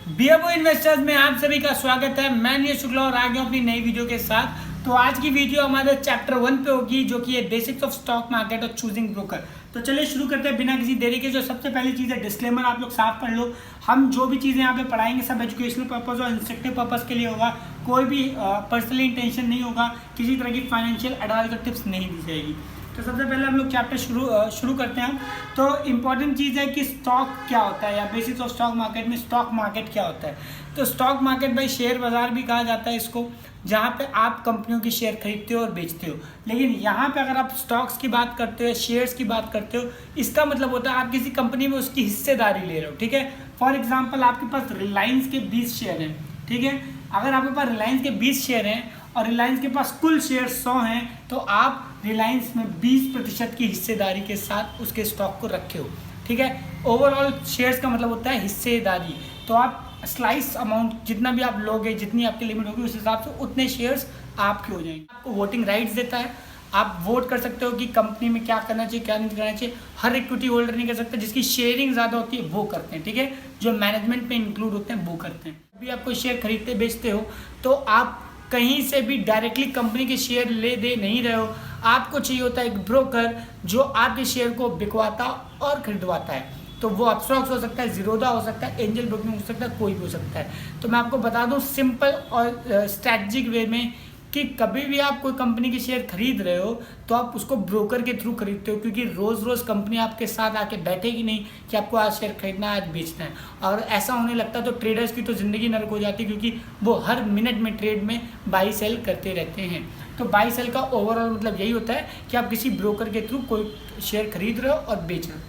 बीएफओ investors में आप सभी का स्वागत है। मैं नीरज शुक्ला और आ गया हूं अपनी नई वीडियो के साथ। तो आज की वीडियो हमारे चैप्टर 1 पे होगी, जो कि है बेसिक्स ऑफ स्टॉक मार्केट और चूजिंग ब्रोकर। तो चलिए शुरू करते हैं बिना किसी देरी के। जो सबसे पहली चीज़ है, डिस्क्लेमर आप लोग साफ पढ़ लो। हम जो भी चीज़ें यहाँ पे पढ़ाएंगे सब एजुकेशनल पर्पज़ और इंस्ट्रक्टिव पर्पज़ के लिए होगा। कोई भी पर्सनली इंटेंशन नहीं होगा, किसी तरह की फाइनेंशियल एडवाइस और टिप्स नहीं दी जाएगी। तो सबसे पहले हम लोग चैप्टर शुरू करते हैं। तो इम्पॉर्टेंट चीज़ है कि स्टॉक क्या होता है, या बेसिक्स ऑफ स्टॉक मार्केट में स्टॉक मार्केट क्या होता है। तो स्टॉक मार्केट भाई शेयर बाज़ार भी कहा जाता है इसको, जहाँ पे आप कंपनियों की शेयर खरीदते हो और बेचते हो। लेकिन यहाँ पे अगर आप स्टॉक्स की बात करते हो, शेयर्स की बात करते हो, इसका मतलब होता है आप किसी कंपनी में उसकी हिस्सेदारी ले रहे हो। ठीक है, फॉर एग्जाम्पल आपके पास रिलायंस के 20 शेयर हैं। ठीक है, अगर आपके पास रिलायंस के 20 शेयर हैं और रिलायंस के पास कुल शेयर 100 हैं, तो आप रिलायंस में 20% की हिस्सेदारी के साथ उसके स्टॉक को रखे हो। ठीक है, ओवरऑल शेयर्स का मतलब होता है हिस्सेदारी। तो आप स्लाइस अमाउंट जितना भी आप लोगे, जितनी आपकी लिमिट होगी, उस हिसाब से उतने शेयर्स आपके हो जाएंगे। आपको वोटिंग राइट्स देता है, आप वोट कर सकते हो कि कंपनी में क्या करना चाहिए क्या नहीं करना चाहिए। हर इक्विटी होल्डर नहीं कर सकता, जिसकी शेयरिंग ज़्यादा होती है वो करते हैं। ठीक है, जो मैनेजमेंट में इंक्लूड होते हैं वो करते हैं। अभी आप कोई शेयर खरीदते बेचते हो तो आप कहीं से भी डायरेक्टली कंपनी के शेयर ले दे नहीं रहे हो। आपको चाहिए होता है एक ब्रोकर जो आपके शेयर को बिकवाता और खरीदवाता है। तो वो अपस्टॉक्स हो सकता है, जीरोधा हो सकता है, एंजल ब्रोकिंग हो सकता है, कोई भी हो सकता है। तो मैं आपको बता दूं सिंपल और स्ट्रैटेजिक वे में कि कभी भी आप कोई कंपनी के शेयर खरीद रहे हो तो आप उसको ब्रोकर के थ्रू खरीदते हो, क्योंकि रोज़ रोज़ कंपनी आपके साथ आके बैठेगी नहीं कि आपको आज शेयर खरीदना है, आज बेचना है। और ऐसा होने लगता है तो ट्रेडर्स की तो ज़िंदगी नरक हो जाती है, क्योंकि वो हर मिनट में ट्रेड में बाई सेल करते रहते हैं। तो बाई सेल का ओवरऑल मतलब यही होता है कि आप किसी ब्रोकर के थ्रू कोई शेयर खरीद रहे हो और बेच रहे हो।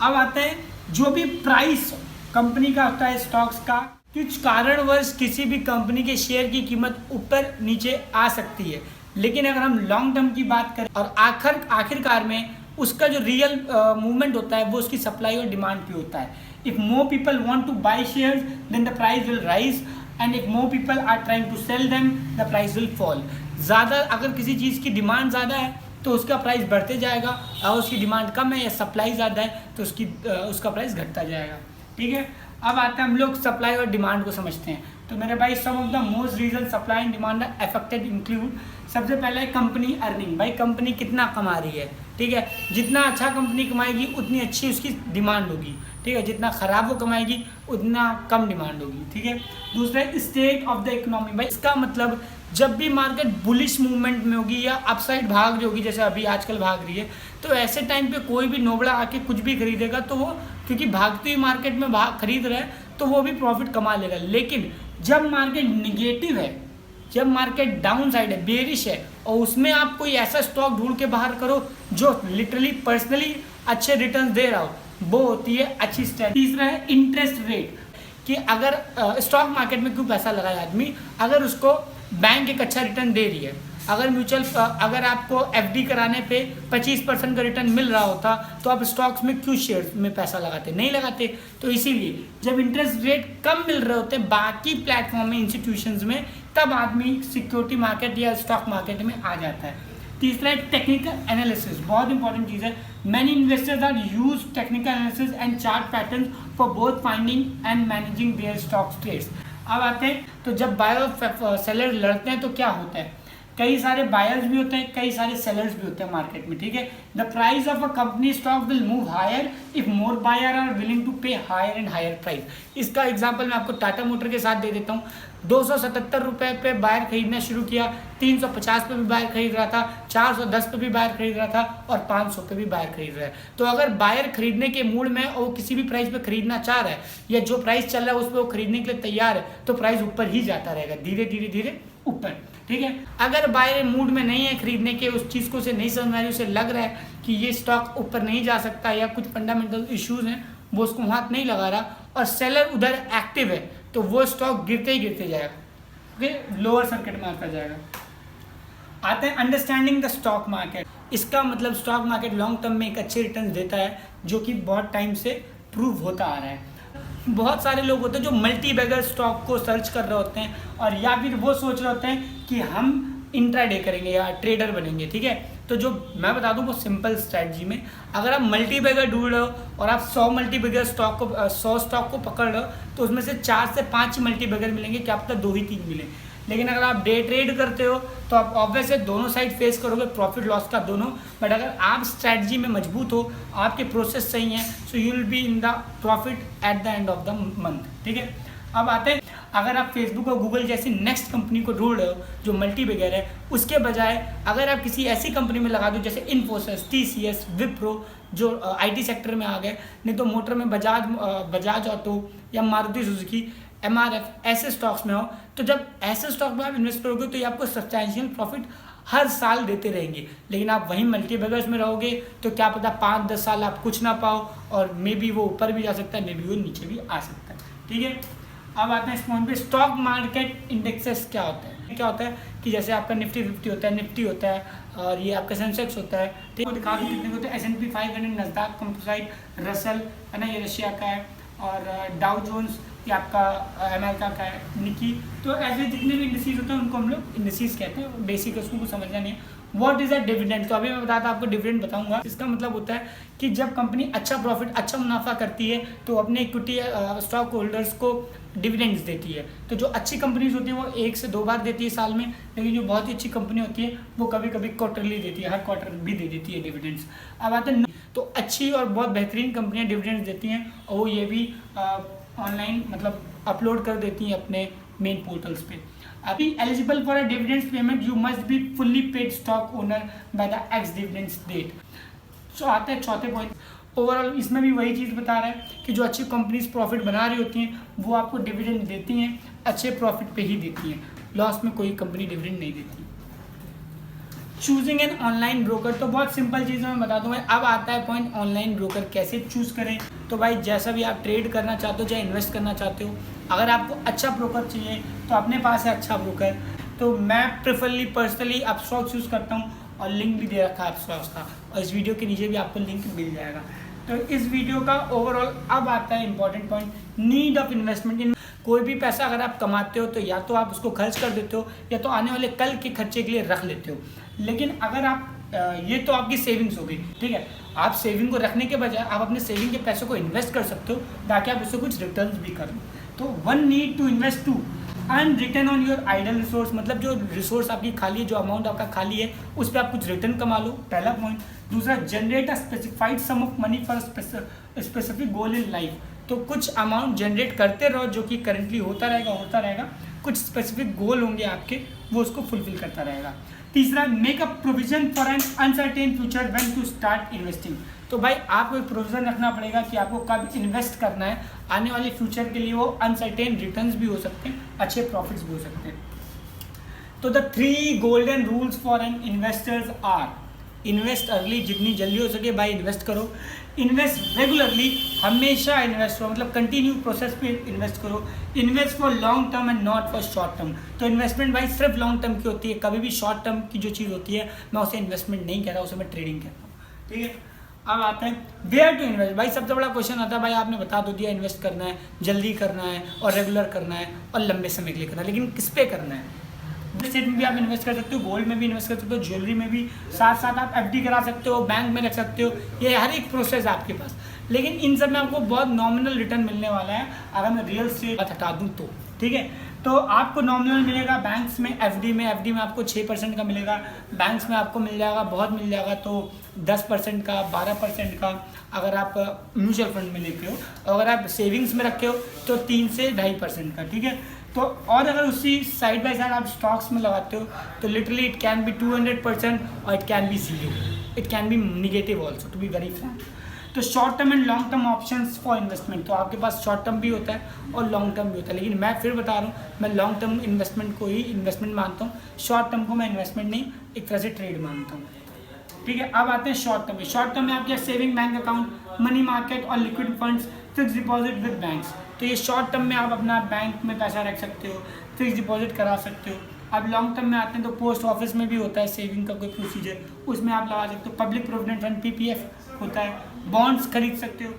अब आते हैं जो भी प्राइस कंपनी का होता है स्टॉक्स का, कुछ कारणवश किसी भी कंपनी के शेयर की कीमत ऊपर नीचे आ सकती है। लेकिन अगर हम लॉन्ग टर्म की बात करें और आखिरकार में उसका जो रियल मूवमेंट होता है वो उसकी सप्लाई और डिमांड पे होता है। If more people want to buy shares then the price will rise, and if more people are trying to sell them the price will fall. ज़्यादा अगर किसी चीज़ की डिमांड ज़्यादा है तो उसका प्राइस बढ़ते जाएगा, और उसकी डिमांड कम है या सप्लाई ज़्यादा है तो उसका प्राइस घटता जाएगा। ठीक है, अब आते हैं हम लोग सप्लाई और डिमांड को समझते हैं। तो मेरे भाई some of the most reason supply and demand are affected include, सबसे पहले है कंपनी अर्निंग। भाई कंपनी कितना कमा रही है। ठीक है, जितना अच्छा कंपनी कमाएगी उतनी अच्छी उसकी डिमांड होगी। ठीक है, जितना ख़राब वो कमाएगी उतना कम डिमांड होगी। ठीक है, दूसरा स्टेट ऑफ द इकोनॉमी। भाई इसका मतलब जब भी मार्केट बुलिश मूवमेंट में होगी या अपसाइड भाग रही होगी, जैसे अभी आजकल भाग रही है, तो ऐसे टाइम पे कोई भी नोबड़ा आके कुछ भी खरीदेगा तो वो, क्योंकि भागती हुई मार्केट में खरीद रहा है तो वो भी प्रॉफिट कमा लेगा। लेकिन जब मार्केट निगेटिव है, जब मार्केट डाउन साइड है, बेरिश है, और उसमें आप कोई ऐसा स्टॉक ढूंढ के बाहर करो जो लिटरली पर्सनली अच्छे रिटर्न दे रहा हो, वो होती है अच्छी स्ट्रैटेजी। तीसरा है इंटरेस्ट रेट, कि अगर स्टॉक मार्केट में क्यों पैसा लगाए आदमी, अगर उसको बैंक एक अच्छा रिटर्न दे रही है। अगर आपको एफडी कराने पे 25% का रिटर्न मिल रहा होता तो आप स्टॉक्स में क्यों शेयर में पैसा लगाते, नहीं लगाते। तो इसीलिए जब इंटरेस्ट रेट कम मिल रहे होते हैं बाकी प्लेटफॉर्म में, इंस्टीट्यूशंस में, तब आदमी सिक्योरिटी मार्केट या स्टॉक मार्केट में आ जाता है। तीसरा है टेक्निकल एनालिसिस, बहुत इंपॉर्टेंट चीज़ है। Many investors are use technical analysis and chart pattern for both finding and managing their stock trades. अब आते हैं तो जब बायर और सेलर लड़ते हैं तो क्या होता है, कई सारे बायर्स भी होते हैं, कई सारे सेलर्स भी होते हैं मार्केट में। ठीक है, the price of a company stock will move higher if more buyer are willing to pay higher and higher price. इसका एग्जांपल मैं आपको टाटा मोटर के साथ दे देता हूँ। 277 रुपये पे बायर खरीदना शुरू किया, 350 पे भी बायर खरीद रहा था, 410 पे भी बायर खरीद रहा था, और 500 पे भी बायर खरीद रहा है। तो अगर बायर खरीदने के मूड में और किसी भी प्राइस पे खरीदना चाह रहा है, या जो प्राइस चल रहा है उस पर वो खरीदने के लिए तैयार है, तो प्राइस ऊपर ही जाता रहेगा, धीरे धीरे धीरे ऊपर। ठीक है, अगर बायर मूड में नहीं है खरीदने के, उस चीज़ को से नहीं समझ आ रही, उसे लग रहा है कि ये स्टॉक ऊपर नहीं जा सकता या कुछ फंडामेंटल इश्यूज हैं, वो उसको हाथ नहीं लगा रहा, और सेलर उधर एक्टिव है, तो वो स्टॉक गिरते ही गिरते जाएगा, ओके, लोअर सर्किट में आता जाएगा। आते हैं अंडरस्टैंडिंग द स्टॉक मार्केट। इसका मतलब स्टॉक मार्केट लॉन्ग टर्म में एक अच्छे रिटर्न देता है, जो कि बहुत टाइम से प्रूव होता आ रहा है। बहुत सारे लोग होते हैं जो मल्टी बैगर स्टॉक को सर्च कर रहे होते हैं, और या फिर वो सोच रहे होते हैं कि हम इंट्राडे करेंगे या ट्रेडर बनेंगे। ठीक है, तो जो मैं बता दूं वो सिंपल स्ट्रैटेजी में, अगर आप मल्टी बैगर ढूंढ रहे हो और आप 100 मल्टी बैगर स्टॉक को 100 स्टॉक को पकड़ रहे हो तो उसमें से 4 से 5 मल्टी बैगर मिलेंगे, क्या पता 2 ही 3 मिले। लेकिन अगर आप डे ट्रेड करते हो तो आप ऑब्वियसली दोनों साइड फेस करोगे, प्रॉफिट लॉस का दोनों। बट अगर आप स्ट्रैटेजी में मजबूत हो, आपके प्रोसेस सही हैं, so you will be in the profit at the end of the month. ठीक है, अब आते हैं, अगर आप फेसबुक और गूगल जैसी नेक्स्ट कंपनी को ढूंढ रहे हो जो मल्टी बैगर है, उसके बजाय अगर आप किसी ऐसी कंपनी में लगा दो जैसे इन्फोसिस, टीसीएस, विप्रो जो आईटी सेक्टर में आ गए, नहीं तो मोटर में बजाज ऑटो या मारुति सुजुकी, एमआरएफ, ऐसे स्टॉक्स में हो, तो जब ऐसे स्टॉक में आप इन्वेस्ट करोगे तो ये आपको सब्सटैंशियल प्रॉफिट हर साल देते रहेंगे। लेकिन आप वहीं मल्टी बैगर्स में रहोगे तो क्या पता 5-10 साल आप कुछ ना पाओ, और मे बी वो ऊपर भी जा सकता है, मे बी वो नीचे भी आ सकता है। ठीक है, अब आते हैं इस पॉइंट पे, स्टॉक मार्केट इंडेक्सेस क्या होता है। क्या होता है कि जैसे आपका निफ्टी 50 होता है, निफ्टी होता है, और ये आपका सेंसेक्स होता है। ठीक है, दिखा दो कितने होते हैं, S&P 500, नस्डैक कंपोजिट, रसल है ना, ये रशिया का है, और डाउ जोन्स ये आपका अमेरिका का है, निकी। तो ऐसे जितने भी इंडस्ट्रीज होते हैं उनको हम लोग इंडस्ट्रीज कहते हैं, बेसिक उसको कुछ समझना नहीं है। व्हाट इज अ डिविडेंड, तो अभी मैं बताता आपको डिविडेंड बताऊंगा। इसका मतलब होता है कि जब कंपनी अच्छा प्रॉफिट, अच्छा मुनाफा करती है तो अपने इक्विटी स्टॉक होल्डर्स को डिविडेंड्स देती है। तो जो अच्छी कंपनीज होती है वो 1 से 2 बार देती है साल में, लेकिन जो बहुत ही अच्छी कंपनी होती है वो कभी कभी क्वार्टरली देती है, हर क्वार्टर भी दे देती है डिविडेंड्स। अब आते हैं, तो अच्छी और बहुत बेहतरीन कंपनियां डिविडेंड्स देती हैं, और वो ये भी ऑनलाइन मतलब अपलोड कर देती हैं अपने मेन पोर्टल्स पे। अभी eligible for a dividends payment you must be fully paid stock owner by the ex dividends date. So आता है चौथे पॉइंट, ओवरऑल इसमें भी वही चीज़ बता रहा है कि जो अच्छी कंपनीज प्रॉफिट बना रही होती हैं वो आपको डिविडेंड देती हैं, अच्छे प्रॉफिट पे ही देती हैं, लॉस में कोई कंपनी डिविडेंड नहीं देती। चूजिंग एन ऑनलाइन ब्रोकर, तो बहुत सिंपल चीज़ें मैं बता दूंगा। अब आता है पॉइंट, ऑनलाइन ब्रोकर कैसे चूज़ करें। तो भाई जैसा भी आप ट्रेड करना चाहते हो, चाहे इन्वेस्ट करना चाहते हो, अगर आपको अच्छा ब्रोकर चाहिए तो अपने पास है अच्छा ब्रोकर। तो मैं प्रेफरली पर्सनली अपस्टॉक्स यूज़ करता हूँ, और लिंक भी दे रखा है अपस्टॉक्स का, और इस वीडियो के नीचे भी आपको लिंक मिल जाएगा। तो इस वीडियो का ओवरऑल अब आता है important point, need of investment इन। कोई भी पैसा अगर आप कमाते हो तो या तो आप उसको खर्च कर देते हो, या तो आने वाले कल के खर्चे के लिए रख लेते हो। लेकिन अगर आप ये तो आपकी सेविंग्स हो गई, ठीक है, आप सेविंग को रखने के बजाय आप अपने सेविंग के पैसों को इन्वेस्ट कर सकते हो ताकि आप उससे कुछ रिटर्न भी करें। तो one need to invest to earn return on your idle resource, मतलब जो रिसोर्स आपकी खाली है, जो अमाउंट आपका खाली है उस पर आप कुछ रिटर्न कमा लो, पहला पॉइंट। दूसरा, generate a specified sum of money for specific goal in life, तो कुछ अमाउंट जनरेट करते रहो जो कि करंटली होता रहेगा, कुछ स्पेसिफिक गोल होंगे आपके, वो उसको फुलफिल करता रहेगा। तीसरा, make a provision for an uncertain future when to start investing, तो भाई आपको एक प्रोविजन रखना पड़ेगा कि आपको कब इन्वेस्ट करना है, आने वाले फ्यूचर के लिए वो अनसर्टेन रिटर्न्स भी हो सकते हैं, अच्छे प्रॉफिट्स भी हो सकते हैं। तो the 3 golden rules for an investors are, invest early, जितनी जल्दी हो सके भाई इन्वेस्ट करो, इन्वेस्ट रेगुलरली, हमेशा इन्वेस्ट करो, मतलब कंटिन्यू प्रोसेस पे इन्वेस्ट करो, invest for long term and not for short term. तो इन्वेस्टमेंट भाई सिर्फ लॉन्ग टर्म की होती है, कभी भी शॉर्ट टर्म की जो चीज़ होती है मैं उसे इन्वेस्टमेंट नहीं कह रहा, उसे मैं ट्रेडिंग कहता हूँ। ठीक है, अब आते हैं वेयर टू इन्वेस्ट। भाई सबसे बड़ा क्वेश्चन आता है, भाई आपने बता दो दिया इन्वेस्ट करना है, जल्दी करना है और रेगुलर करना है और लंबे समय के लिए करना है, लेकिन किस पे करना है। स्टेट में भी आप इन्वेस्ट कर सकते हो, गोल्ड में भी इन्वेस्ट कर सकते हो, ज्वेलरी में भी, साथ साथ आप एफडी करा सकते हो, बैंक में रख सकते हो, ये हर एक प्रोसेस है आपके पास। लेकिन इन सब में आपको बहुत नॉमिनल रिटर्न मिलने वाला है अगर मैं रियल एस्टेट हटा दूँ तो। ठीक है, तो आपको नॉमिनल मिलेगा बैंक्स में, एफडी में आपको 6% का मिलेगा, बैंक्स में आपको मिल जाएगा, बहुत मिल जाएगा, तो 10% का, 12% का अगर आप म्यूचुअल फंड में लेते हो, और अगर आप सेविंग्स में रखे हो तो 3 से 2.5% का। ठीक है, तो और अगर उसी साइड बाय साइड आप स्टॉक्स में लगाते हो तो लिटरली इट कैन बी 200% और it can be 0, it can be negative also, to be very frank. तो short term and long term options for investment, तो आपके पास शॉर्ट टर्म भी होता है और लॉन्ग टर्म भी होता है, लेकिन मैं फिर बता रहा हूँ मैं लॉन्ग टर्म इन्वेस्टमेंट को ही इन्वेस्टमेंट मानता हूँ, शॉर्ट टर्म को मैं इन्वेस्टमेंट नहीं, एक तरह से ट्रेड मानता हूँ। ठीक है, अब आते हैं शॉर्ट टर्म में। शॉर्ट टर्म में आपके saving bank account, money market और liquid funds, fix deposit with banks. तो ये शॉर्ट टर्म में आप अपना बैंक में पैसा रख सकते हो, फिक्स डिपॉजिट करा सकते हो। अब लॉन्ग टर्म में आते हैं तो पोस्ट ऑफिस में भी होता है सेविंग का कोई प्रोसीजर, उसमें आप लगा सकते हो, पब्लिक प्रोविडेंट फंड पीपीएफ होता है, बॉन्ड्स खरीद सकते हो।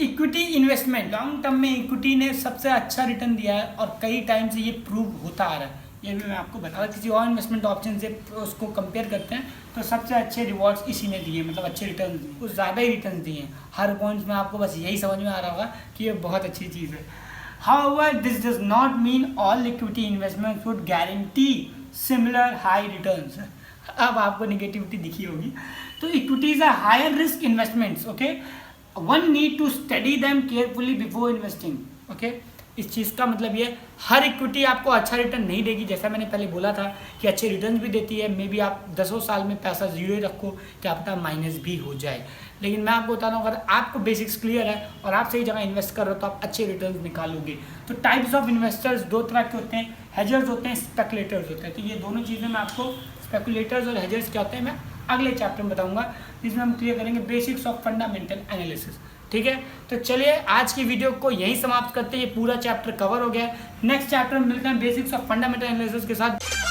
इक्विटी इन्वेस्टमेंट, लॉन्ग टर्म में इक्विटी ने सबसे अच्छा रिटर्न दिया है और कई टाइम से ये प्रूव होता आ रहा है, ये भी मैं आपको बता, किसी और इन्वेस्टमेंट ऑप्शन से उसको कंपेयर करते हैं तो सबसे अच्छे रिवॉर्ड्स इसी ने दिए, मतलब अच्छे रिटर्न दिए, कुछ ज़्यादा ही रिटर्न दिए हैं हर पॉइंट्स में। आपको बस यही समझ में आ रहा होगा कि ये बहुत अच्छी चीज़ है। However, this does not mean all equity investments would guarantee similar high returns. अब आपको निगेटिविटी दिखी होगी। तो equities are higher risk investments, okay, one need to study them carefully before investing, okay. इस चीज़ का मतलब ये, हर इक्विटी आपको अच्छा रिटर्न नहीं देगी, जैसा मैंने पहले बोला था कि अच्छे रिटर्न भी देती है। मे बी आप 10 साल में पैसा जीरो ही रखो, क्या पता माइनस भी हो जाए। लेकिन मैं आपको बता रहा हूँ, अगर आपको बेसिक्स क्लियर है और आप सही जगह इन्वेस्ट कर रहे हो तो आप अच्छे रिटर्न निकालोगे। तो टाइप्स ऑफ इन्वेस्टर्स दो तरह के होते हैं, हेजर्स होते हैं, स्पेकुलेटर्स होते हैं। तो ये दोनों चीज़ें मैं आपको, स्पेकुलेटर्स और हेजर्स क्या होते हैं, मैं अगले चैप्टर में बताऊंगा, जिसमें हम क्लियर करेंगे बेसिक्स ऑफ फंडामेंटल एनालिसिस। ठीक है, तो चलिए आज की वीडियो को यहीं समाप्त करते हैं। ये पूरा चैप्टर कवर हो गया है। नेक्स्ट चैप्टर में मिलते हैं बेसिक्स ऑफ फंडामेंटल एनालिसिस के साथ।